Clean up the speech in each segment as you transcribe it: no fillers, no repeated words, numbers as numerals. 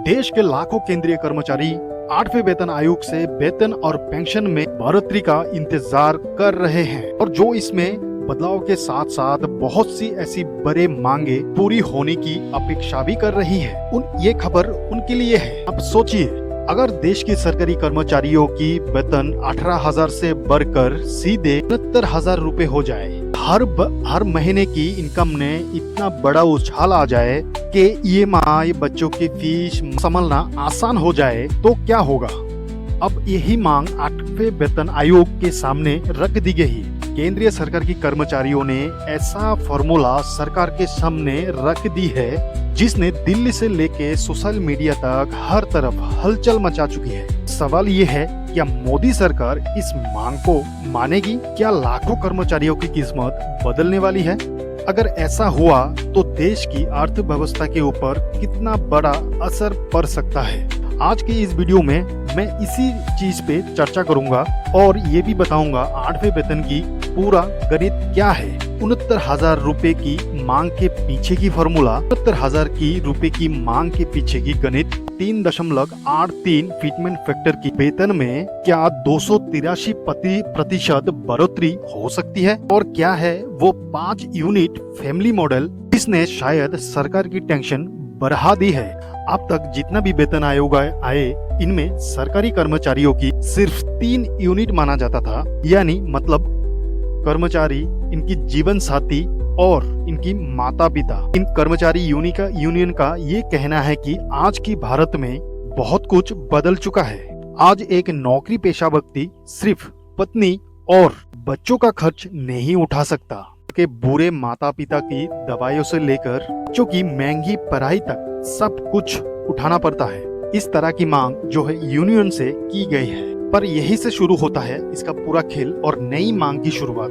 देश के लाखों केंद्रीय कर्मचारी 8वें वेतन आयोग से वेतन और पेंशन में बढ़ोतरी का इंतजार कर रहे हैं और जो इसमें बदलाव के साथ साथ बहुत सी ऐसी बड़े मांगे पूरी होने की अपेक्षा भी कर रही है। ये खबर उनके लिए है। अब सोचिए, अगर देश के सरकारी कर्मचारियों की वेतन 18,000 से बढ़कर सीधे 69,000 रूपए हो जाए, हर महीने की इनकम ने इतना बड़ा उछाल आ जाए कि EMI, बच्चों की फीस संभालना आसान हो जाए, तो क्या होगा? अब यही मांग 8वें वेतन आयोग के सामने रख दी गई। केंद्रीय सरकार की कर्मचारियों ने ऐसा फॉर्मूला सरकार के सामने रख दी है जिसने दिल्ली से लेके सोशल मीडिया तक हर तरफ हलचल मचा चुकी है। सवाल ये है, क्या मोदी सरकार इस मांग को मानेगी? क्या लाखों कर्मचारियों की किस्मत बदलने वाली है? अगर ऐसा हुआ तो देश की अर्थव्यवस्था के ऊपर कितना बड़ा असर पड़ सकता है? आज की इस वीडियो में मैं इसी चीज पे चर्चा करूंगा और ये भी बताऊंगा 8वें वेतन की पूरा गणित क्या है। 69,000 रूपए की मांग के पीछे की फॉर्मूला, 69,000 की रूपए की मांग के पीछे की गणित, 3.83 फिटमेंट फैक्टर की वेतन में क्या 283% बढ़ोतरी हो सकती है? और क्या है वो 5 यूनिट फैमिली मॉडल जिसने शायद सरकार की टेंशन बढ़ा दी है? अब तक जितना भी वेतन आयोग आए, इनमें सरकारी कर्मचारियों की सिर्फ 3 यूनिट माना जाता था, यानी मतलब कर्मचारी, इनकी जीवन साथी और इनकी माता पिता। इन कर्मचारी यूनियन का ये कहना है कि आज की भारत में बहुत कुछ बदल चुका है। आज एक नौकरी पेशा व्यक्ति सिर्फ पत्नी और बच्चों का खर्च नहीं उठा सकता, के बुरे माता पिता की दवाइयों से लेकर बच्चों की महंगी पढ़ाई तक सब कुछ उठाना पड़ता है। इस तरह की मांग जो है यूनियन से की गई है, पर यही से शुरू होता है इसका पूरा खेल और नई मांग की शुरुआत।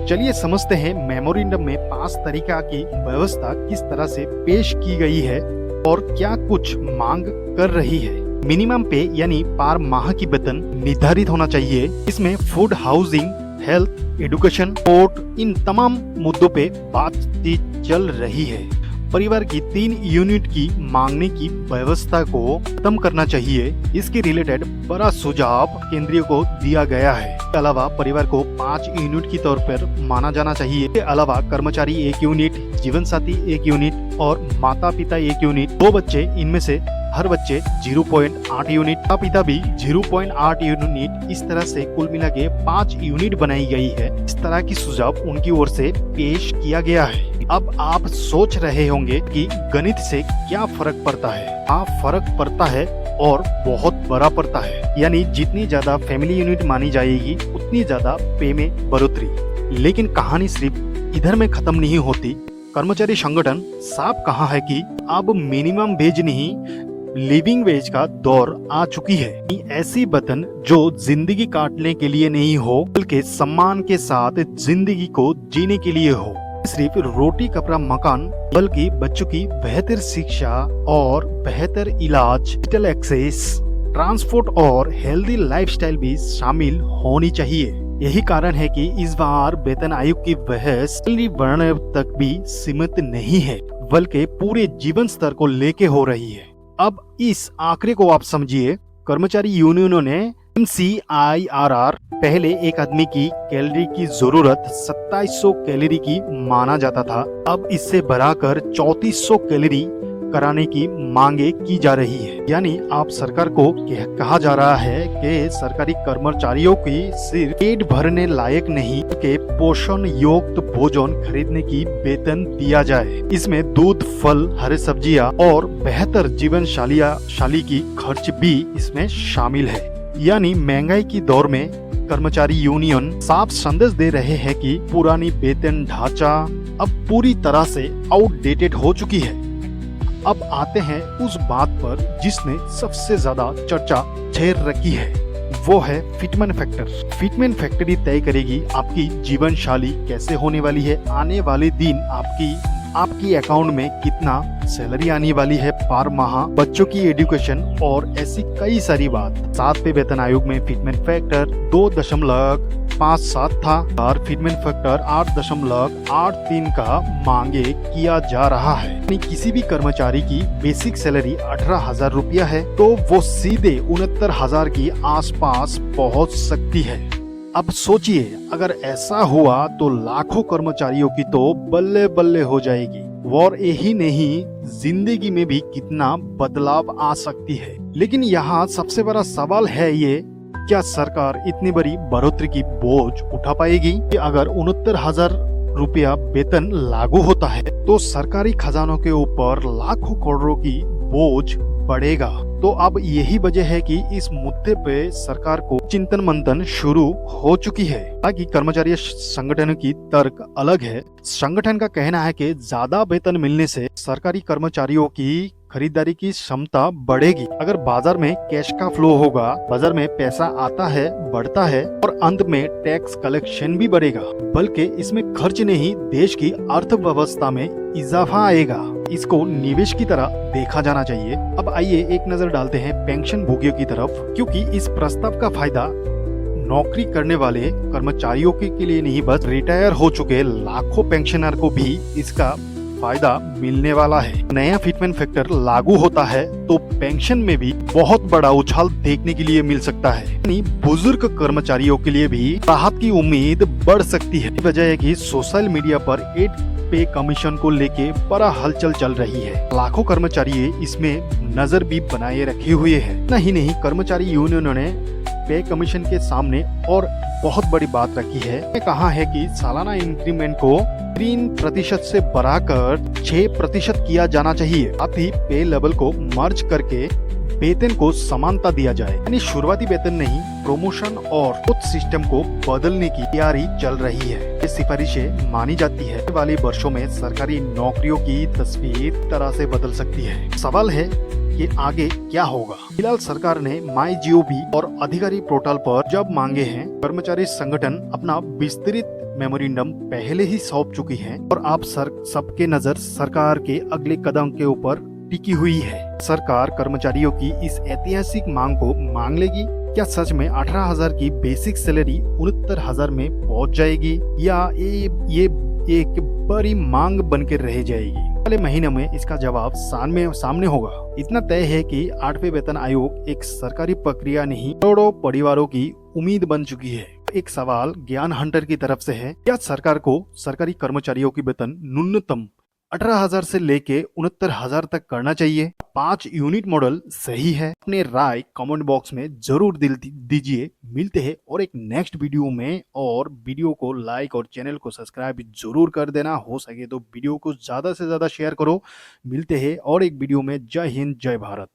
चलिए समझते हैं मेमोरेंडम में 5 तरीका की व्यवस्था किस तरह से पेश की गई है और क्या कुछ मांग कर रही है। मिनिमम पे यानी पर माह की वेतन निर्धारित होना चाहिए। इसमें food, housing, health, education, sport, इन तमाम मुद्दों पे बातचीत चल रही है। परिवार की 3 यूनिट की मांगने की व्यवस्था को खत्म करना चाहिए। इसके रिलेटेड बड़ा सुझाव केंद्रीय को दिया गया है। इसके अलावा परिवार को 5 यूनिट के तौर पर माना जाना चाहिए। इसके अलावा कर्मचारी 1 यूनिट, जीवन साथी 1 यूनिट और माता पिता 1 यूनिट। 2 बच्चे, इनमें से हर बच्चे 0.8 यूनिट, माता पिता भी 0.8 यूनिट। इस तरह से कुल मिला के 5 यूनिट बनाई गई है। इस तरह की सुझाव उनकी ओर से पेश किया गया है। अब आप सोच रहे होंगे कि गणित से क्या फर्क पड़ता है? हाँ, फर्क पड़ता है और बहुत बड़ा पड़ता है। यानी जितनी ज्यादा फैमिली यूनिट मानी जाएगी उतनी ज्यादा पे में बढ़ोतरी। लेकिन कहानी सिर्फ इधर में खत्म नहीं होती। कर्मचारी संगठन साफ कहा है कि अब मिनिमम वेज नहीं, लिविंग वेज का दौर आ चुकी है। ऐसी वेतन जो जिंदगी काटने के लिए नहीं हो, बल्कि सम्मान के साथ जिंदगी को जीने के लिए हो। सिर्फ रोटी, कपड़ा, मकान, बल्कि बच्चों की बेहतर शिक्षा और बेहतर इलाज, डिजिटल एक्सेस, ट्रांसपोर्ट और हेल्दी लाइफस्टाइल भी शामिल होनी चाहिए। यही कारण है कि इस बार वेतन आयोग की बहस सैलरी बढ़ने तक भी सीमित नहीं है, बल्कि पूरे जीवन स्तर को लेके हो रही है। अब इस आंकड़े को आप समझिए। कर्मचारी यूनियनों ने MCIRR पहले एक आदमी की कैलोरी की जरूरत 2700 कैलोरी की माना जाता था। अब इससे बढ़ाकर 3400 कैलोरी कराने की मांगे की जा रही है। यानी आप सरकार को कहा जा रहा है कि सरकारी कर्मचारियों की सिर्फ पेट भरने लायक नहीं कि पोषण युक्त भोजन खरीदने की वेतन दिया जाए। इसमें दूध, फल, हरे सब्जियां और बेहतर जीवन शैली की खर्च भी इसमें शामिल है। यानी महंगाई की दौर में कर्मचारी यूनियन साफ संदेश दे रहे हैं कि पुरानी वेतन ढांचा अब पूरी तरह से आउटडेटेड हो चुकी है। अब आते हैं उस बात पर जिसने सबसे ज्यादा चर्चा छेड़ रखी है, वो है फिटमेंट फैक्टर। फिटमेंट फैक्टर ही तय करेगी आपकी जीवन शैली कैसे होने वाली है। आने वाले दिन आपकी आपकी अकाउंट में कितना सैलरी आने वाली है पर माह, बच्चों की एजुकेशन और ऐसी कई सारी बात। 7वें वेतन आयोग में फिटमेंट फैक्टर 2.57 था और फिटमेंट फैक्टर 8.83 का मांगे किया जा रहा है। यानी किसी भी कर्मचारी की बेसिक सैलरी 18,000 रुपया है तो वो सीधे 69,000 की आसपास पहुंच सकती है। अब सोचिए अगर ऐसा हुआ तो लाखों कर्मचारियों की तो बल्ले बल्ले हो जाएगी और यही नहीं जिंदगी में भी कितना बदलाव आ सकती है। लेकिन यहाँ सबसे बड़ा सवाल है ये, क्या सरकार इतनी बड़ी बढ़ोतरी की बोझ उठा पाएगी कि अगर 69,000 रुपया वेतन लागू होता है तो सरकारी खजानों के ऊपर लाखों करोड़ों की बोझ बढ़ेगा। तो अब यही वजह है कि इस मुद्दे पे सरकार को चिंतन मंथन शुरू हो चुकी है। हालांकि कर्मचारी संगठनों की तर्क अलग है। संगठन का कहना है कि ज्यादा वेतन मिलने से सरकारी कर्मचारियों की खरीदारी की क्षमता बढ़ेगी। अगर बाजार में कैश का फ्लो होगा, बाजार में पैसा आता है, बढ़ता है और अंत में टैक्स कलेक्शन भी बढ़ेगा, बल्कि इसमें खर्च नहीं देश की अर्थव्यवस्था में इजाफा आएगा। इसको निवेश की तरह देखा जाना चाहिए। अब आइए एक नजर डालते हैं पेंशन भोगियों की तरफ, क्योंकि इस प्रस्ताव का फायदा नौकरी करने वाले कर्मचारियों के लिए नहीं बस रिटायर हो चुके लाखों पेंशनर को भी इसका फायदा मिलने वाला है। नया फिटमेंट फैक्टर लागू होता है तो पेंशन में भी बहुत बड़ा उछाल देखने के लिए मिल सकता है। यानी बुजुर्ग कर्मचारियों के लिए भी राहत की उम्मीद बढ़ सकती है। वजह है कि सोशल मीडिया पर एड पे कमीशन को लेके बड़ा हलचल चल रही है। लाखों कर्मचारी इसमें नजर भी बनाए रखे हुए हैं। नहीं कर्मचारी यूनियनों ने पे कमीशन के सामने और बहुत बड़ी बात रखी है। कहा है कि सालाना इंक्रीमेंट को 3% से बढ़ाकर 6% किया जाना चाहिए। साथ ही पे लेवल को मर्ज करके वेतन को समानता दिया जाए। यानी शुरुआती वेतन नहीं, प्रमोशन और उस सिस्टम को बदलने की तैयारी चल रही है। ये सिफारिशें मानी जाती है वाले वर्षों में सरकारी नौकरियों की तस्वीर तरह से बदल सकती है। सवाल है कि आगे क्या होगा। फिलहाल सरकार ने MyGov और अधिकारी पोर्टल पर जब मांगे हैं, कर्मचारी संगठन अपना विस्तृत मेमोरेंडम पहले ही सौंप चुकी है और आप सबके नजर सरकार के अगले कदम के ऊपर टिकी हुई है। सरकार कर्मचारियों की इस ऐतिहासिक मांग को मान लेगी? क्या सच में 18,000 की बेसिक सैलरी 69,000 में पहुंच जाएगी या ये एक बड़ी मांग बनकर रह जाएगी? अगले महीने में इसका जवाब सामने होगा। इतना तय है कि 8वें वेतन आयोग एक सरकारी प्रक्रिया नहीं, करोड़ों परिवारों की उम्मीद बन चुकी है। एक सवाल ज्ञान हंटर की तरफ से है, क्या सरकार को सरकारी कर्मचारियों की वेतन न्यूनतम 18,000 से लेके 69,000 तक करना चाहिए? 5 यूनिट मॉडल सही है? अपने राय कमेंट बॉक्स में जरूर दीजिए। मिलते हैं और एक नेक्स्ट वीडियो में, और वीडियो को लाइक और चैनल को सब्सक्राइब जरूर कर देना। हो सके तो वीडियो को ज्यादा से ज्यादा शेयर करो। मिलते हैं और एक वीडियो में। जय हिंद, जय भारत।